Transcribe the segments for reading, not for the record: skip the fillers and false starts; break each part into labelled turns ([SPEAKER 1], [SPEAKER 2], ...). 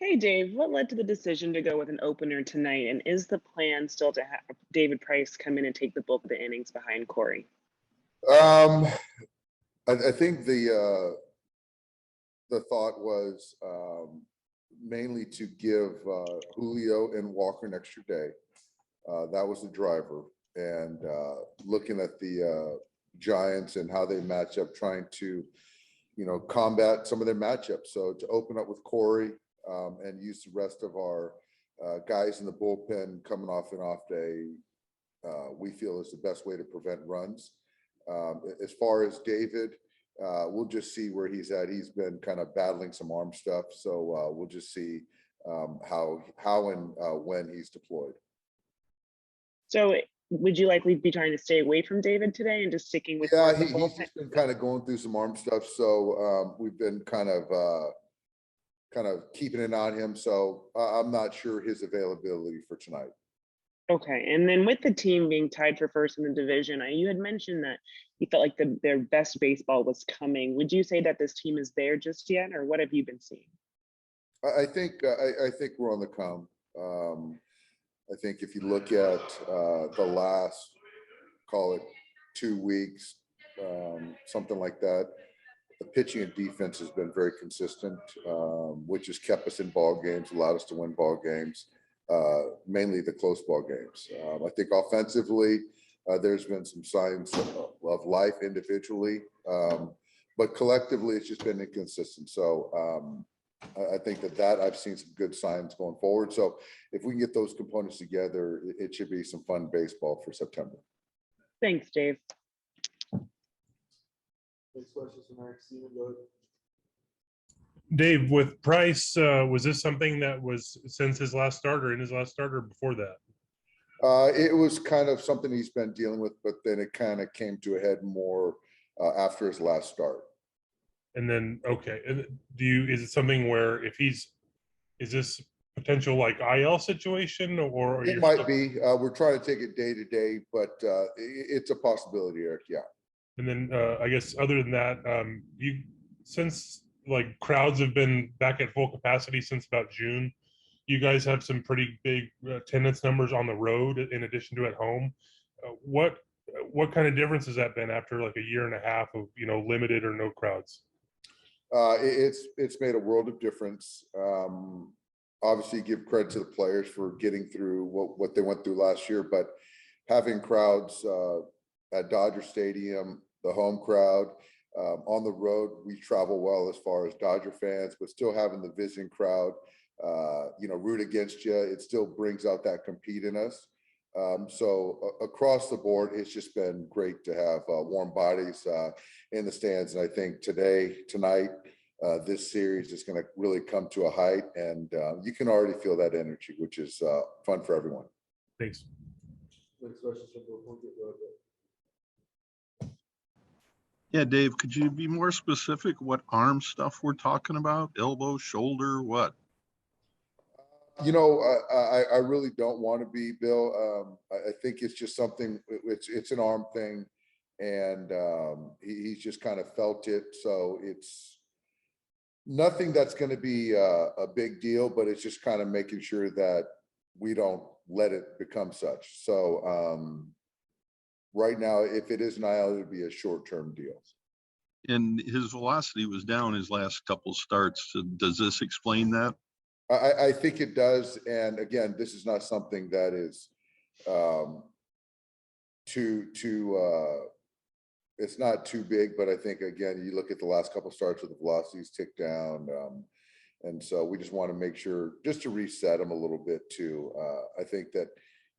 [SPEAKER 1] Hey Dave, what led to the decision to go with an opener tonight? And is the plan still to have David Price come in and take the bulk of the innings behind Corey?
[SPEAKER 2] Um, I think the thought was mainly to give Julio and Walker an extra day. That was the driver. And looking at the Giants and how they match up, trying to, combat some of their matchups. So to open up with Corey and use the rest of our guys in the bullpen coming off an off day, we feel is the best way to prevent runs. As far as David, we'll just see where he's at. He's been kind of battling some arm stuff, so we'll just see how and when he's deployed.
[SPEAKER 1] So would you likely be trying to stay away from David today and just sticking with?
[SPEAKER 2] Yeah, he's just been kind of going through some arm stuff, so we've been kind of keeping an eye on him. So I'm not sure his availability for tonight.
[SPEAKER 1] Okay, and then with the team being tied for first in the division, you had mentioned that you felt like their best baseball was coming. Would you say that this team is there just yet, or what have you been seeing?
[SPEAKER 2] I think we're on the come. I think if you look at the last, call it 2 weeks, something like that, the pitching and defense has been very consistent, which has kept us in ball games, allowed us to win ball games. Mainly the close ball games. I think offensively, there's been some signs of life individually, but collectively, it's just been inconsistent. So I think that I've seen some good signs going forward. So if we can get those components together, it should be some fun baseball for September.
[SPEAKER 1] Thanks, Dave.
[SPEAKER 3] Next question is from Eric Steven. Go ahead.
[SPEAKER 4] Dave, with Price, was this something that was since his last start or in his last start or before that?
[SPEAKER 2] It was kind of something he's been dealing with, but then it kind of came to a head more after his last start.
[SPEAKER 4] And then, okay, is it something where is this potential like IL situation or
[SPEAKER 2] it might be? We're trying to take it day to day, but it's a possibility, Eric. Yeah.
[SPEAKER 4] And then I guess other than that, since like crowds have been back at full capacity since about June, you guys have some pretty big attendance numbers on the road in addition to at home. What kind of difference has that been after like a year and a half of limited or no crowds?
[SPEAKER 2] It's made a world of difference. Obviously, give credit to the players for getting through what they went through last year, but having crowds at Dodger Stadium, the home crowd. On the road, we travel well as far as Dodger fans, but still having the visiting crowd, root against you, it still brings out that compete in us. So across the board, it's just been great to have warm bodies in the stands. And I think tonight, this series is going to really come to a height, and you can already feel that energy, which is fun for everyone.
[SPEAKER 4] Thanks.
[SPEAKER 3] Next question is from
[SPEAKER 5] Yeah, Dave, could you be more specific what arm stuff we're talking about? Elbow, shoulder, what?
[SPEAKER 2] I really don't want to be, Bill. I think it's just something, it's an arm thing, and he's just kind of felt it. So it's nothing that's going to be a big deal, but it's just kind of making sure that we don't let it become such. So right now, if it is an IL, it would be a short-term deal.
[SPEAKER 5] And his velocity was down his last couple starts. So does this explain that?
[SPEAKER 2] I think it does. And again, this is not something that is it's not too big, but I think, again, you look at the last couple starts with the velocities tick down. And so we just want to make sure, just to reset him a little bit too. I think that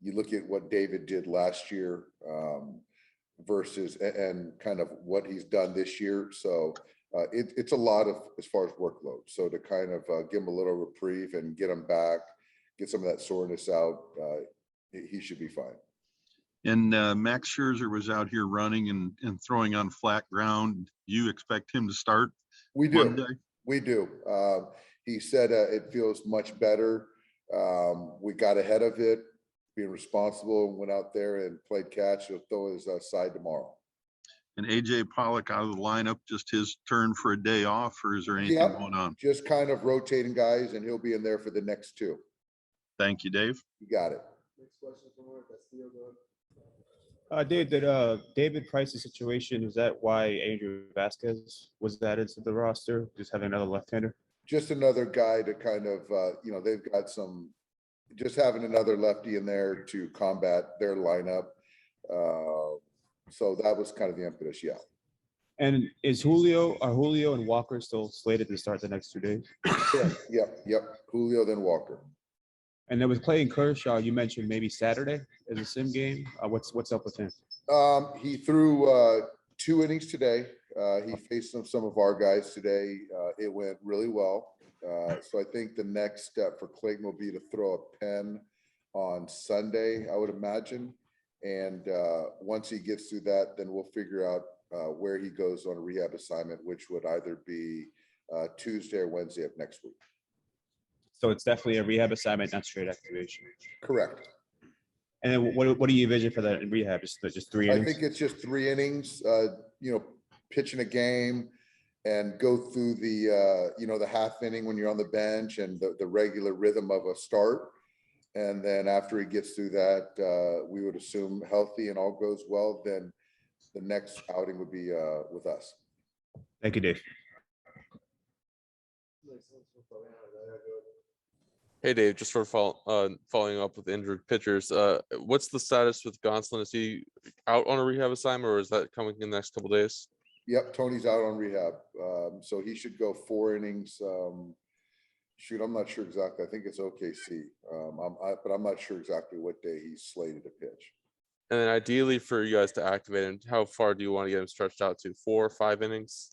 [SPEAKER 2] you look at what David did last year versus and kind of what he's done this year. So it's a lot of as far as workload. So to kind of give him a little reprieve and get him back, get some of that soreness out, he should be fine.
[SPEAKER 5] And Max Scherzer was out here running and throwing on flat ground. You expect him to start?
[SPEAKER 2] We do.
[SPEAKER 5] Monday? We
[SPEAKER 2] do. He said it feels much better. We got ahead of it, being responsible, and went out there and played catch. He'll throw his side tomorrow.
[SPEAKER 5] And AJ Pollock out of the lineup, just his turn for a day off, or is there anything
[SPEAKER 2] Yep.
[SPEAKER 5] going on?
[SPEAKER 2] Just kind of rotating guys, and he'll be in there for the next two.
[SPEAKER 5] Thank you, Dave.
[SPEAKER 2] You got it.
[SPEAKER 3] Next question from Mark Castillo, go ahead.
[SPEAKER 6] Dave, did David Price's situation, is that why Andrew Vasquez was added to the roster? Just having another left-hander?
[SPEAKER 2] Just another guy to kind of, they've got just having another lefty in there to combat their lineup. So that was kind of the impetus, yeah.
[SPEAKER 6] And are Julio and Walker still slated to start the next 2 days?
[SPEAKER 2] Yep. Julio, then Walker.
[SPEAKER 6] And then with playing Kershaw, you mentioned maybe Saturday as a sim game. What's up with him?
[SPEAKER 2] He threw 2 innings today. He faced some of our guys today. It went really well. So I think the next step for Clayton will be to throw a pen on Sunday, I would imagine. And once he gets through that, then we'll figure out where he goes on a rehab assignment, which would either be Tuesday or Wednesday of next week.
[SPEAKER 6] So it's definitely a rehab assignment, not straight activation.
[SPEAKER 2] Correct.
[SPEAKER 6] And then what do you envision for that in rehab? Just 3 innings?
[SPEAKER 2] I think it's just 3 innings, pitching a game and go through the half inning when you're on the bench and the regular rhythm of a start. And then after he gets through that, we would assume healthy and all goes well, then the next outing would be with us.
[SPEAKER 6] Thank you, Dave.
[SPEAKER 3] Next one's from Fabian Ardaya, go ahead.
[SPEAKER 7] Hey Dave, just for following up with injured pitchers, what's the status with Gonsolin? Is he out on a rehab assignment, or is that coming in the next couple days?
[SPEAKER 2] Yep, Tony's out on rehab, so he should go 4 innings. I'm not sure exactly. I think it's OKC, but I'm not sure exactly what day he's slated to pitch.
[SPEAKER 7] And then ideally for you guys to activate him, how far do you want to get him stretched out to? 4 or 5 innings?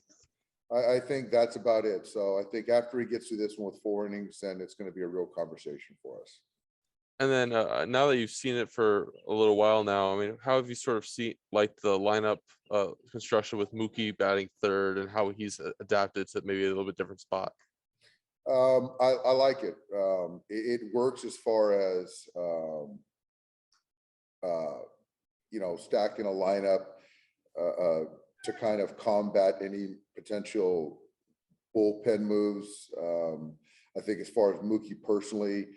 [SPEAKER 2] I think that's about it. So I think after he gets through this one with 4 innings, then it's going to be a real conversation for us.
[SPEAKER 7] And then now that you've seen it for a little while now, I mean, how have you sort of liked the lineup construction with Mookie batting third and how he's adapted to maybe a little bit different spot?
[SPEAKER 2] I like it. It works as far as, stacking a lineup to kind of combat any potential bullpen moves. I think as far as Mookie personally,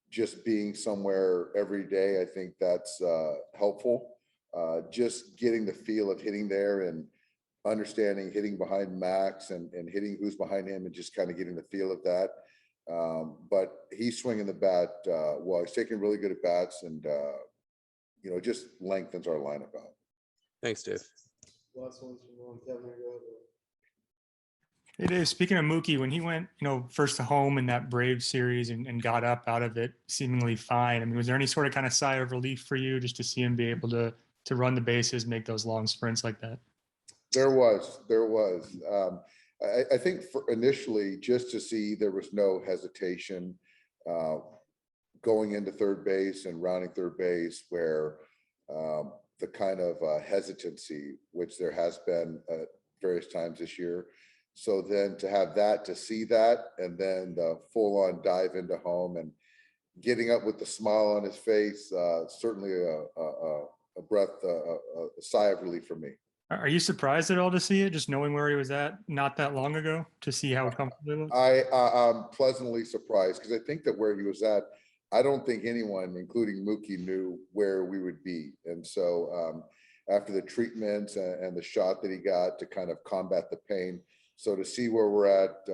[SPEAKER 2] just being somewhere every day, I think that's helpful. Just getting the feel of hitting there and understanding hitting behind Max and hitting who's behind him and just kind of getting the feel of that. But he's swinging the bat well. He's taking really good at bats and, just lengthens our lineup out.
[SPEAKER 7] Thanks, Dave.
[SPEAKER 3] Last one's from Ron Kevner, go ahead.
[SPEAKER 8] Hey Dave, speaking of Mookie, when he went, first to home in that Braves series and got up out of it seemingly fine, I mean, was there any sort of kind of sigh of relief for you just to see him be able to run the bases, make those long sprints like that?
[SPEAKER 2] There was. I think for initially just to see there was no hesitation going into third base and rounding third base where the kind of hesitancy, which there has been at various times this year. So then to have that, to see that, and then the full on dive into home and getting up with the smile on his face, certainly a breath, a sigh of relief for me.
[SPEAKER 8] Are you surprised at all to see it, just knowing where he was at not that long ago, to see how comfortable he was?
[SPEAKER 2] I'm pleasantly surprised because I think that where he was at, I don't think anyone, including Mookie, knew where we would be. And so after the treatments and the shot that he got to kind of combat the pain, so to see where we're at,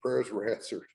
[SPEAKER 2] prayers were answered.